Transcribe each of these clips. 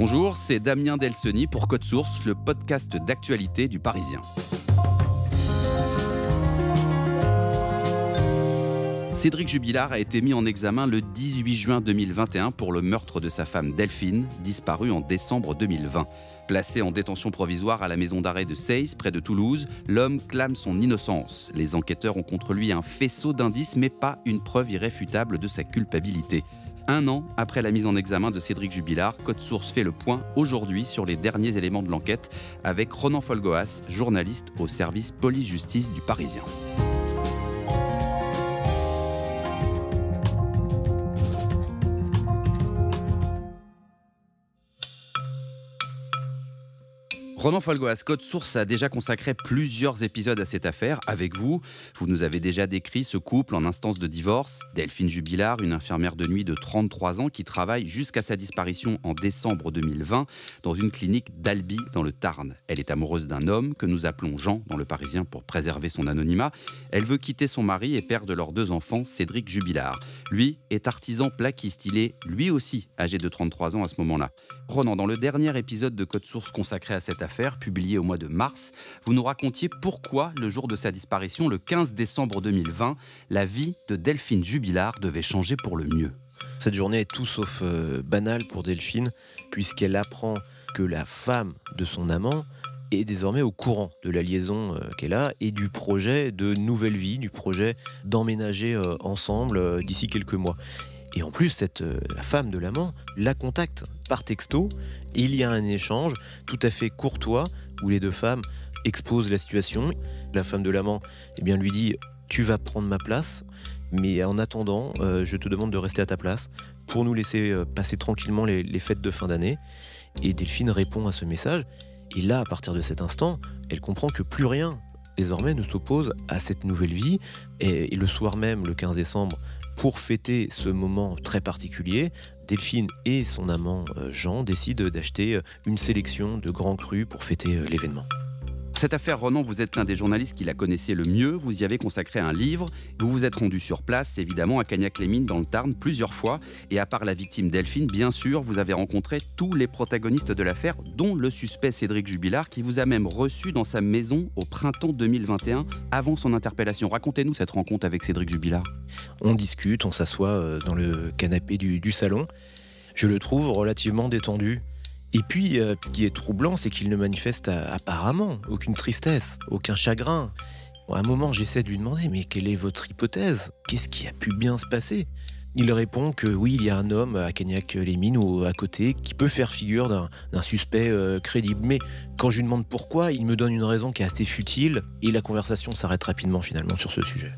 Bonjour, c'est Damien Delceni pour Code Source, le podcast d'actualité du Parisien. Cédric Jubilard a été mis en examen le 18 juin 2021 pour le meurtre de sa femme Delphine, disparue en décembre 2020. Placé en détention provisoire à la maison d'arrêt de Seyss, près de Toulouse, l'homme clame son innocence. Les enquêteurs ont contre lui un faisceau d'indices, mais pas une preuve irréfutable de sa culpabilité. 1 an après la mise en examen de Cédric Jubilard, Code Source fait le point aujourd'hui sur les derniers éléments de l'enquête avec Ronan Folgoas, journaliste au service police-justice du Parisien. Ronan Folgoas, Code Source a déjà consacré plusieurs épisodes à cette affaire avec vous. Vous nous avez déjà décrit ce couple en instance de divorce. Delphine Jubilard, une infirmière de nuit de 33 ans qui travaille jusqu'à sa disparition en décembre 2020 dans une clinique d'Albi dans le Tarn. Elle est amoureuse d'un homme que nous appelons Jean dans le Parisien pour préserver son anonymat. Elle veut quitter son mari et père de leurs 2 enfants, Cédric Jubilard. Lui est artisan plaquiste. Il est lui aussi âgé de 33 ans à ce moment-là. Ronan, dans le dernier épisode de Code Source consacré à cette affaire, publié au mois de mars, vous nous racontiez pourquoi, le jour de sa disparition, le 15 décembre 2020, la vie de Delphine Jubilard devait changer pour le mieux. Cette journée est tout sauf banale pour Delphine, puisqu'elle apprend que la femme de son amant est désormais au courant de la liaison qu'elle a et du projet de nouvelle vie, du projet d'emménager ensemble d'ici quelques mois. Et en plus, la femme de l'amant la contacte par texto. Et il y a un échange tout à fait courtois où les 2 femmes exposent la situation. La femme de l'amant lui dit « Tu vas prendre ma place, mais en attendant, je te demande de rester à ta place pour nous laisser passer tranquillement les fêtes de fin d'année. » Et Delphine répond à ce message. Et là, à partir de cet instant, elle comprend que plus rien désormais ne s'oppose à cette nouvelle vie. Et le soir même, le 15 décembre, pour fêter ce moment très particulier, Delphine et son amant Jean décident d'acheter une sélection de grands crus pour fêter l'événement. Cette affaire, Ronan, vous êtes l'un des journalistes qui la connaissait le mieux. Vous y avez consacré un livre. Vous vous êtes rendu sur place, évidemment, à Cagnac-les-Mines, dans le Tarn, plusieurs fois. Et à part la victime Delphine, bien sûr, vous avez rencontré tous les protagonistes de l'affaire, dont le suspect Cédric Jubilard, qui vous a même reçu dans sa maison au printemps 2021, avant son interpellation. Racontez-nous cette rencontre avec Cédric Jubilard. On discute, on s'assoit dans le canapé du salon. Je le trouve relativement détendu. Et puis, ce qui est troublant, c'est qu'il ne manifeste apparemment aucune tristesse, aucun chagrin. À un moment, j'essaie de lui demander « Mais quelle est votre hypothèse ? Qu'est-ce qui a pu bien se passer ?» Il répond que oui, il y a un homme à Cagnac-les-Mines ou à côté qui peut faire figure d'un suspect crédible. Mais quand je lui demande pourquoi, il me donne une raison qui est assez futile et la conversation s'arrête rapidement finalement sur ce sujet.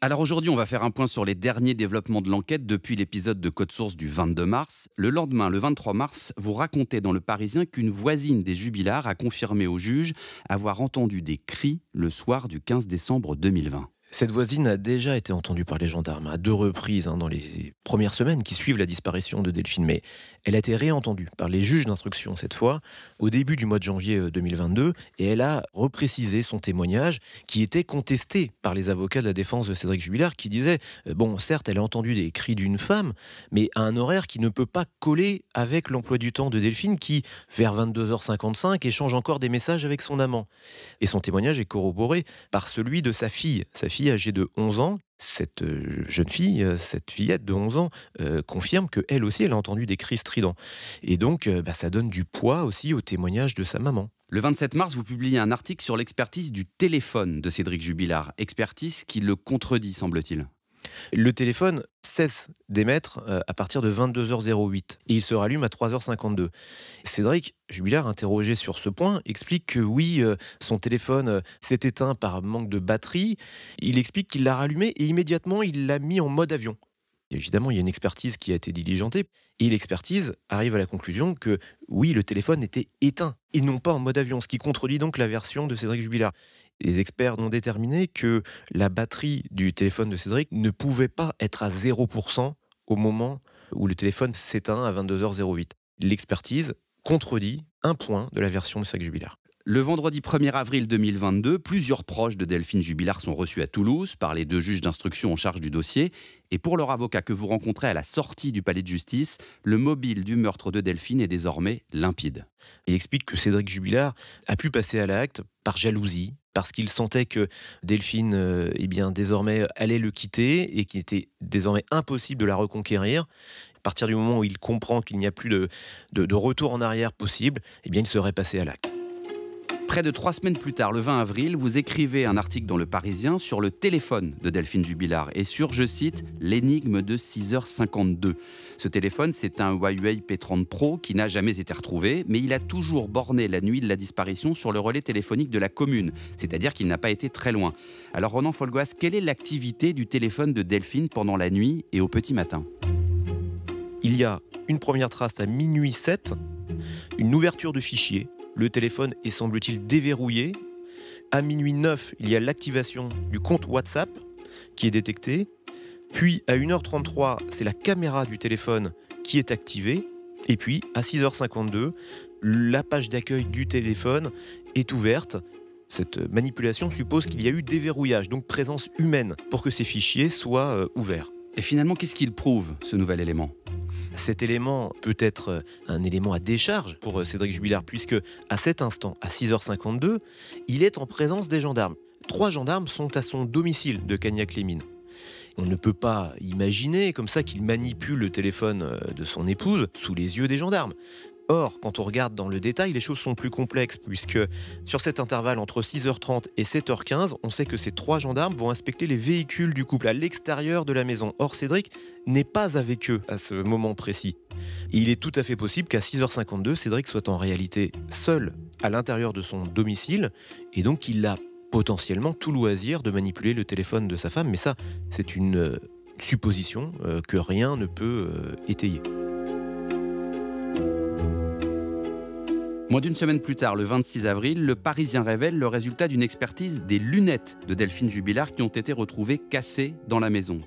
Alors aujourd'hui, on va faire un point sur les derniers développements de l'enquête depuis l'épisode de Code Source du 22 mars. Le lendemain, le 23 mars, vous racontez dans Le Parisien qu'une voisine des Jubilard a confirmé au juge avoir entendu des cris le soir du 15 décembre 2020. Cette voisine a déjà été entendue par les gendarmes à 2 reprises dans les premières semaines qui suivent la disparition de Delphine. Mais elle a été réentendue par les juges d'instruction cette fois, au début du mois de janvier 2022, et elle a reprécisé son témoignage qui était contesté par les avocats de la défense de Cédric Jubilard qui disaient bon, certes, elle a entendu des cris d'une femme, mais à un horaire qui ne peut pas coller avec l'emploi du temps de Delphine qui, vers 22h55, échange encore des messages avec son amant. Et son témoignage est corroboré par celui de sa fille âgée de 11 ans. Cette jeune fille, cette fillette de 11 ans, confirme qu'elle aussi, elle a entendu des cris stridents. Et donc, ça donne du poids aussi au témoignage de sa maman. Le 27 mars, vous publiez un article sur l'expertise du téléphone de Cédric Jubilard. Expertise qui le contredit, semble-t-il. Le téléphone cesse d'émettre à partir de 22h08 et il se rallume à 3h52. Cédric Jubilard, interrogé sur ce point, explique que oui, son téléphone s'est éteint par manque de batterie. Il explique qu'il l'a rallumé et immédiatement il l'a mis en mode avion. Évidemment, il y a une expertise qui a été diligentée et l'expertise arrive à la conclusion que oui, le téléphone était éteint et non pas en mode avion, ce qui contredit donc la version de Cédric Jubilard. Les experts ont déterminé que la batterie du téléphone de Cédric ne pouvait pas être à 0% au moment où le téléphone s'éteint à 22h08. L'expertise contredit un point de la version de Cédric Jubilard. Le vendredi 1er avril 2022, plusieurs proches de Delphine Jubilard sont reçus à Toulouse par les 2 juges d'instruction en charge du dossier. Et pour leur avocat que vous rencontrez à la sortie du palais de justice, le mobile du meurtre de Delphine est désormais limpide. Il explique que Cédric Jubilard a pu passer à l'acte par jalousie, parce qu'il sentait que Delphine désormais allait le quitter et qu'il était désormais impossible de la reconquérir. À partir du moment où il comprend qu'il n'y a plus de retour en arrière possible, il serait passé à l'acte. Près de 3 semaines plus tard, le 20 avril, vous écrivez un article dans Le Parisien sur le téléphone de Delphine Jubilard et sur, je cite, l'énigme de 6h52. Ce téléphone, c'est un Huawei P30 Pro qui n'a jamais été retrouvé, mais il a toujours borné la nuit de la disparition sur le relais téléphonique de la commune, c'est-à-dire qu'il n'a pas été très loin. Alors Ronan Folgoas, quelle est l'activité du téléphone de Delphine pendant la nuit et au petit matin ? Il y a une première trace à minuit 7, une ouverture de fichier. Le téléphone est, semble-t-il, déverrouillé. À minuit 9, il y a l'activation du compte WhatsApp qui est détecté. Puis, à 1h33, c'est la caméra du téléphone qui est activée. Et puis, à 6h52, la page d'accueil du téléphone est ouverte. Cette manipulation suppose qu'il y a eu déverrouillage, donc présence humaine, pour que ces fichiers soient ouverts. Et finalement, qu'est-ce qu'il prouve, ce nouvel élément ? Cet élément peut être un élément à décharge pour Cédric Jubilard, puisque à cet instant, à 6h52, il est en présence des gendarmes. 3 gendarmes sont à son domicile de Cagnac-les-Mines. On ne peut pas imaginer comme ça qu'il manipule le téléphone de son épouse sous les yeux des gendarmes. Or, quand on regarde dans le détail, les choses sont plus complexes, puisque sur cet intervalle entre 6h30 et 7h15, on sait que ces 3 gendarmes vont inspecter les véhicules du couple à l'extérieur de la maison. Or, Cédric n'est pas avec eux à ce moment précis. Et il est tout à fait possible qu'à 6h52, Cédric soit en réalité seul à l'intérieur de son domicile, et donc il a potentiellement tout loisir de manipuler le téléphone de sa femme. Mais ça, c'est une supposition que rien ne peut étayer. Moins d'une semaine plus tard, le 26 avril, le Parisien révèle le résultat d'une expertise des lunettes de Delphine Jubilard qui ont été retrouvées cassées dans la maison.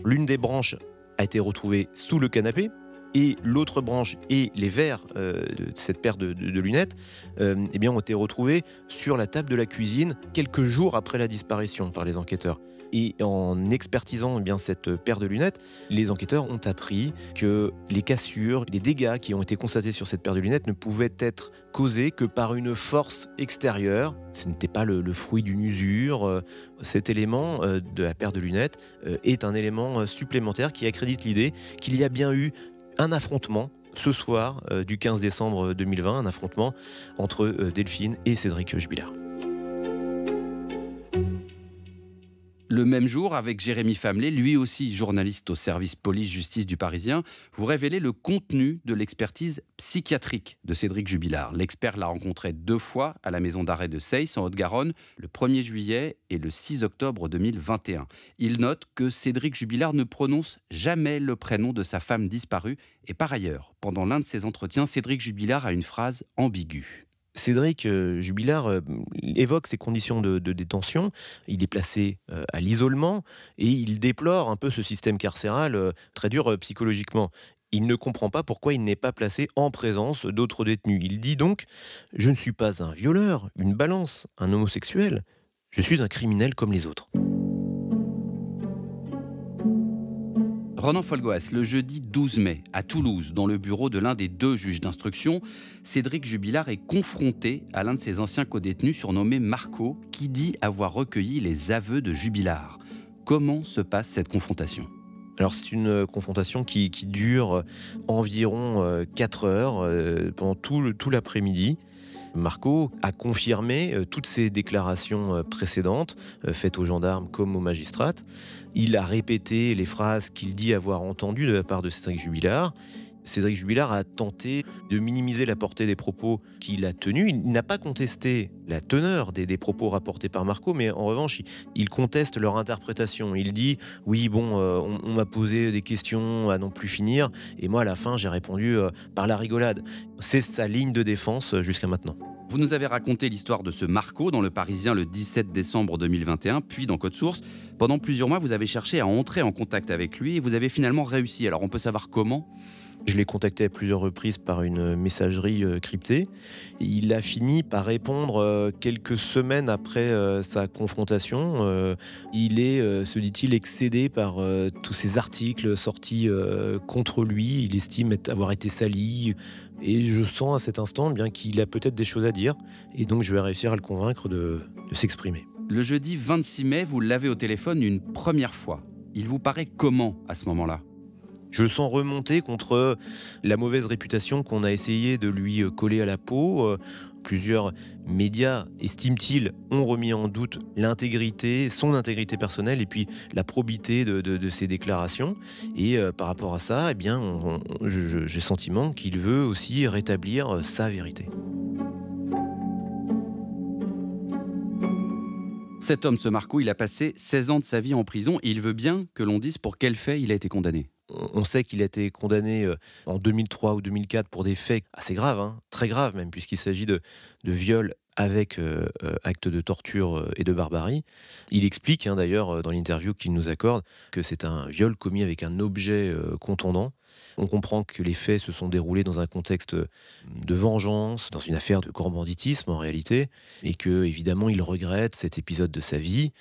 L'une des branches a été retrouvée sous le canapé et l'autre branche et les verres de cette paire de lunettes ont été retrouvés sur la table de la cuisine quelques jours après la disparition par les enquêteurs. Et en expertisant cette paire de lunettes, les enquêteurs ont appris que les cassures, les dégâts qui ont été constatés sur cette paire de lunettes ne pouvaient être causés que par une force extérieure. Ce n'était pas le fruit d'une usure. Cet élément de la paire de lunettes est un élément supplémentaire qui accrédite l'idée qu'il y a bien eu un affrontement ce soir du 15 décembre 2020, un affrontement entre Delphine et Cédric Jubilard. Le même jour, avec Jérémy Famelet, lui aussi journaliste au service police-justice du Parisien, vous révélez le contenu de l'expertise psychiatrique de Cédric Jubilard. L'expert l'a rencontré 2 fois à la maison d'arrêt de Seyss, en Haute-Garonne, le 1er juillet et le 6 octobre 2021. Il note que Cédric Jubilard ne prononce jamais le prénom de sa femme disparue. Et par ailleurs, pendant l'un de ses entretiens, Cédric Jubilard a une phrase ambiguë. Cédric Jubilard évoque ses conditions de détention. Il est placé à l'isolement et il déplore un peu ce système carcéral très dur psychologiquement. Il ne comprend pas pourquoi il n'est pas placé en présence d'autres détenus. Il dit donc « Je ne suis pas un violeur, une balance, un homosexuel. Je suis un criminel comme les autres. » Ronan Folgoas, le jeudi 12 mai, à Toulouse, dans le bureau de l'un des 2 juges d'instruction, Cédric Jubilard est confronté à l'un de ses anciens codétenus surnommé Marco, qui dit avoir recueilli les aveux de Jubilard. Comment se passe cette confrontation ? Alors c'est une confrontation qui dure environ 4 heures pendant tout l'après-midi. Marco a confirmé toutes ses déclarations précédentes, faites aux gendarmes comme aux magistrates. Il a répété les phrases qu'il dit avoir entendues de la part de Cédric Jubilard. Cédric Jubilard a tenté de minimiser la portée des propos qu'il a tenus. Il n'a pas contesté la teneur des propos rapportés par Marco, mais en revanche, il conteste leur interprétation. Il dit « Oui, on m'a posé des questions à n'en plus finir, et moi, à la fin, j'ai répondu par la rigolade. » C'est sa ligne de défense jusqu'à maintenant. Vous nous avez raconté l'histoire de ce Marco dans Le Parisien le 17 décembre 2021, puis dans Code Source. Pendant plusieurs mois, vous avez cherché à entrer en contact avec lui et vous avez finalement réussi. Alors on peut savoir comment ? Je l'ai contacté à plusieurs reprises par une messagerie cryptée. Il a fini par répondre quelques semaines après sa confrontation. Il est, se dit-il, excédé par tous ces articles sortis contre lui. Il estime avoir été sali. Et je sens à cet instant bien qu'il a peut-être des choses à dire. Et donc je vais réussir à le convaincre de s'exprimer. Le jeudi 26 mai, vous l'avez au téléphone une première fois. Il vous paraît comment à ce moment-là ? Je le sens remonter contre la mauvaise réputation qu'on a essayé de lui coller à la peau. Plusieurs médias, estiment-ils, ont remis en doute son intégrité personnelle et puis la probité de ses déclarations. Et par rapport à ça, eh bien, j'ai le sentiment qu'il veut aussi rétablir sa vérité. Cet homme, ce Marco, il a passé 16 ans de sa vie en prison et il veut bien que l'on dise pour quel fait il a été condamné. On sait qu'il a été condamné en 2003 ou 2004 pour des faits assez graves, très graves même, puisqu'il s'agit de viol avec acte de torture et de barbarie. Il explique d'ailleurs dans l'interview qu'il nous accorde que c'est un viol commis avec un objet contondant. On comprend que les faits se sont déroulés dans un contexte de vengeance, dans une affaire de grand banditisme en réalité, et que évidemment il regrette cet épisode de sa vie.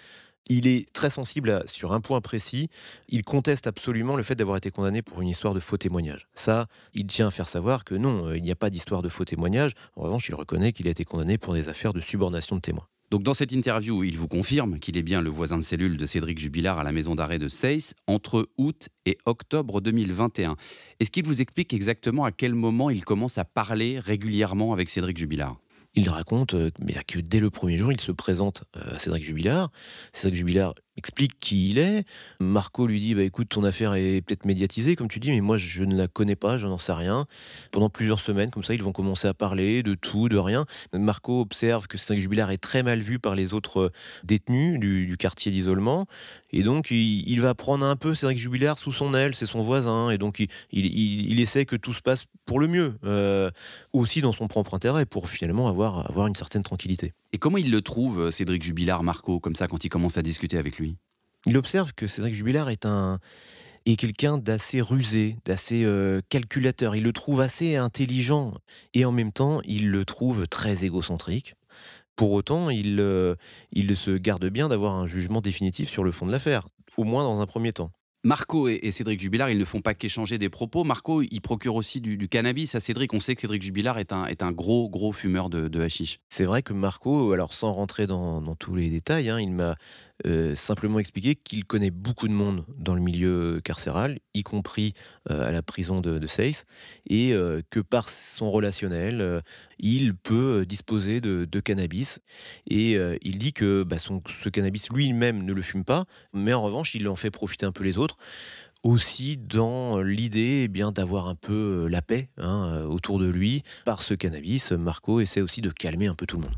Il est très sensible sur un point précis. Il conteste absolument le fait d'avoir été condamné pour une histoire de faux témoignage. Ça, il tient à faire savoir que non, il n'y a pas d'histoire de faux témoignage. En revanche, il reconnaît qu'il a été condamné pour des affaires de subornation de témoins. Donc dans cette interview, il vous confirme qu'il est bien le voisin de cellule de Cédric Jubilard à la maison d'arrêt de Seyss entre août et octobre 2021. Est-ce qu'il vous explique exactement à quel moment il commence à parler régulièrement avec Cédric Jubilard ? Il raconte que dès le premier jour, il se présente à Cédric Jubilard. Cédric Jubilard explique qui il est. Marco lui dit écoute, ton affaire est peut-être médiatisée, comme tu dis, mais moi je ne la connais pas, je n'en sais rien. Pendant plusieurs semaines, comme ça, ils vont commencer à parler de tout, de rien. Marco observe que Cédric Jubilard est très mal vu par les autres détenus du quartier d'isolement. Et donc, il va prendre un peu Cédric Jubilard sous son aile, c'est son voisin. Et donc, il essaie que tout se passe pour le mieux, aussi dans son propre intérêt, pour finalement avoir une certaine tranquillité. Et comment il le trouve, Cédric Jubilard, Marco, comme ça, quand il commence à discuter avec lui ? Il observe que Cédric Jubilard est quelqu'un d'assez rusé, d'assez calculateur. Il le trouve assez intelligent et en même temps, il le trouve très égocentrique. Pour autant, il se garde bien d'avoir un jugement définitif sur le fond de l'affaire, au moins dans un premier temps. Marco et Cédric Jubilard, ils ne font pas qu'échanger des propos. Marco, il procure aussi du cannabis à Cédric. On sait que Cédric Jubilard est un gros fumeur de hashish. C'est vrai que Marco, alors sans rentrer dans tous les détails, il m'a simplement expliqué qu'il connaît beaucoup de monde dans le milieu carcéral, y compris à la prison de Seyss, et que par son relationnel, il peut disposer de cannabis. Et il dit que ce cannabis lui-même ne le fume pas, mais en revanche, il en fait profiter un peu les autres. Aussi dans l'idée d'avoir un peu la paix autour de lui. Par ce cannabis, Marco essaie aussi de calmer un peu tout le monde.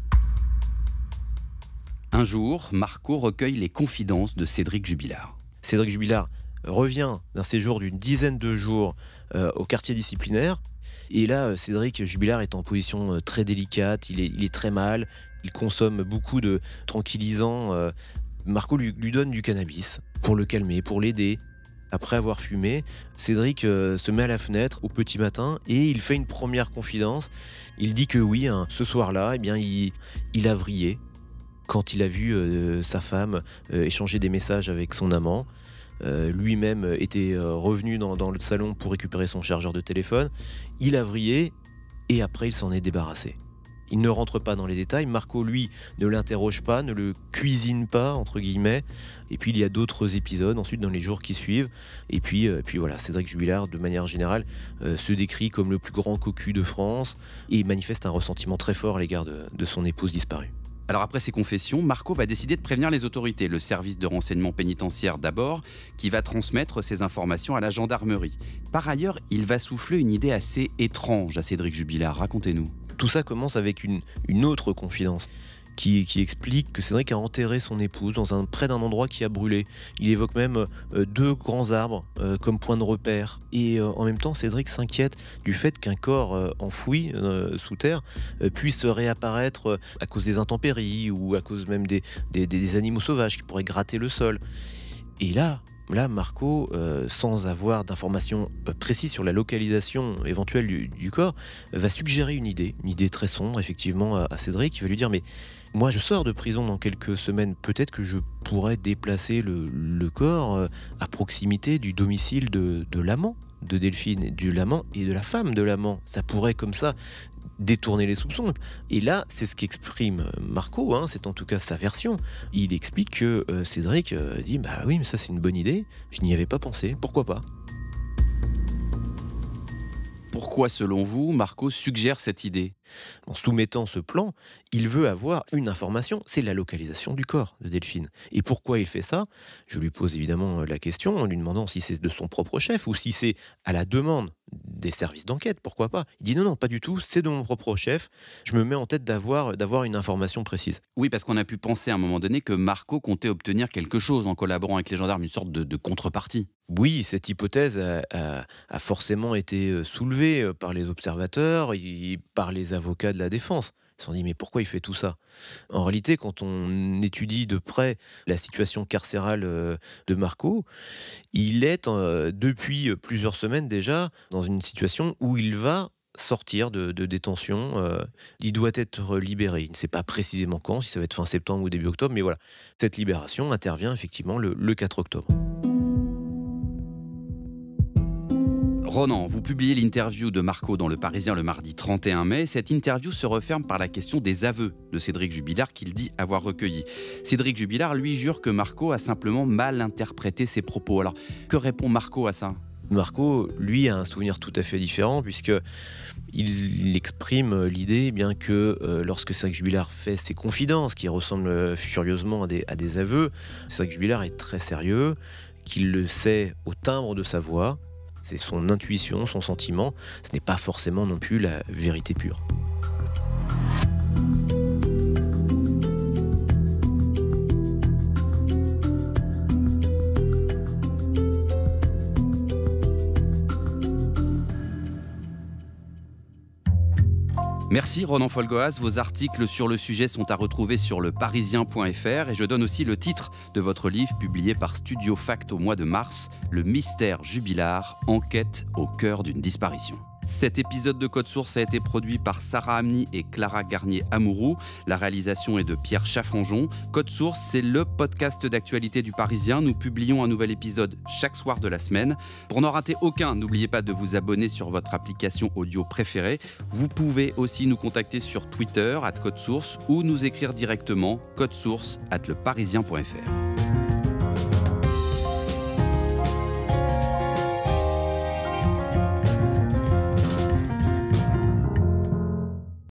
Un jour, Marco recueille les confidences de Cédric Jubilard. Cédric Jubilard revient d'un séjour d'une dizaine de jours au quartier disciplinaire. Et là, Cédric Jubilard est en position très délicate, il est très mal, il consomme beaucoup de tranquillisants. Marco lui donne du cannabis pour le calmer, pour l'aider. Après avoir fumé, Cédric se met à la fenêtre au petit matin et il fait une première confidence. Il dit que oui, ce soir-là, il a vrillé quand il a vu sa femme échanger des messages avec son amant. Lui-même était revenu dans le salon pour récupérer son chargeur de téléphone. Il a vrillé et après il s'en est débarrassé. Il ne rentre pas dans les détails. Marco, lui, ne l'interroge pas, ne le cuisine pas, entre guillemets. Et puis, il y a d'autres épisodes ensuite dans les jours qui suivent. Et puis voilà, Cédric Jubilard, de manière générale, se décrit comme le plus grand cocu de France et manifeste un ressentiment très fort à l'égard de son épouse disparue. Alors après ces confessions, Marco va décider de prévenir les autorités, le service de renseignement pénitentiaire d'abord, qui va transmettre ces informations à la gendarmerie. Par ailleurs, il va souffler une idée assez étrange à Cédric Jubilard. Racontez-nous. Tout ça commence avec une autre confidence qui explique que Cédric a enterré son épouse près d'un endroit qui a brûlé. Il évoque même 2 grands arbres comme point de repère. Et en même temps, Cédric s'inquiète du fait qu'un corps enfoui sous terre puisse réapparaître à cause des intempéries ou à cause même des animaux sauvages qui pourraient gratter le sol. Et là, là, Marco, sans avoir d'informations précises sur la localisation éventuelle du corps, va suggérer une idée très sombre, effectivement, à Cédric. Il va lui dire, mais moi, je sors de prison dans quelques semaines. Peut-être que je pourrais déplacer le corps à proximité du domicile de l'amant de Delphine, de l'amant et de la femme de l'amant. Ça pourrait, comme ça, détourner les soupçons. Et là, c'est ce qu'exprime Marco, c'est en tout cas sa version. Il explique que Cédric dit « Bah oui, mais ça c'est une bonne idée, je n'y avais pas pensé, pourquoi pas ?» Pourquoi, selon vous, Marco suggère cette idée ? En soumettant ce plan, il veut avoir une information, c'est la localisation du corps de Delphine. Et pourquoi il fait ça ? Je lui pose évidemment la question en lui demandant si c'est de son propre chef ou si c'est à la demande des services d'enquête, pourquoi pas ? Il dit non, pas du tout, c'est de mon propre chef, je me mets en tête d'avoir une information précise. Oui, parce qu'on a pu penser à un moment donné que Marco comptait obtenir quelque chose en collaborant avec les gendarmes, une sorte de contrepartie. Oui, cette hypothèse a forcément été soulevée par les observateurs et par les avocats de la défense. Ils se sont dit, mais pourquoi il fait tout ça ? En réalité, quand on étudie de près la situation carcérale de Marco, il est, depuis plusieurs semaines déjà, dans une situation où il va sortir de détention. Il doit être libéré. Il ne sait pas précisément quand, si ça va être fin septembre ou début octobre, mais voilà. Cette libération intervient effectivement le 4 octobre. Ronan, vous publiez l'interview de Marco dans Le Parisien le mardi 31 mai. Cette interview se referme par la question des aveux de Cédric Jubilard qu'il dit avoir recueillis. Cédric Jubilard, lui, jure que Marco a simplement mal interprété ses propos. Alors, que répond Marco à ça ? Marco, lui, a un souvenir tout à fait différent puisqu'il exprime l'idée bien que lorsque Cédric Jubilard fait ses confidences qui ressemblent furieusement à des aveux, Cédric Jubilard est très sérieux, qu'il le sait au timbre de sa voix. C'est son intuition, son sentiment. Ce n'est pas forcément non plus la vérité pure. Merci Ronan Folgoas. Vos articles sur le sujet sont à retrouver sur leparisien.fr et je donne aussi le titre de votre livre publié par Studio Fact au mois de mars, Le mystère Jubilard, enquête au cœur d'une disparition. Cet épisode de Code Source a été produit par Sarah Amni et Clara Garnier-Amouroux. La réalisation est de Pierre Chaffanjon. Code Source, c'est le podcast d'actualité du Parisien. Nous publions un nouvel épisode chaque soir de la semaine. Pour n'en rater aucun, n'oubliez pas de vous abonner sur votre application audio préférée. Vous pouvez aussi nous contacter sur Twitter @codesource ou nous écrire directement codesource@leparisien.fr.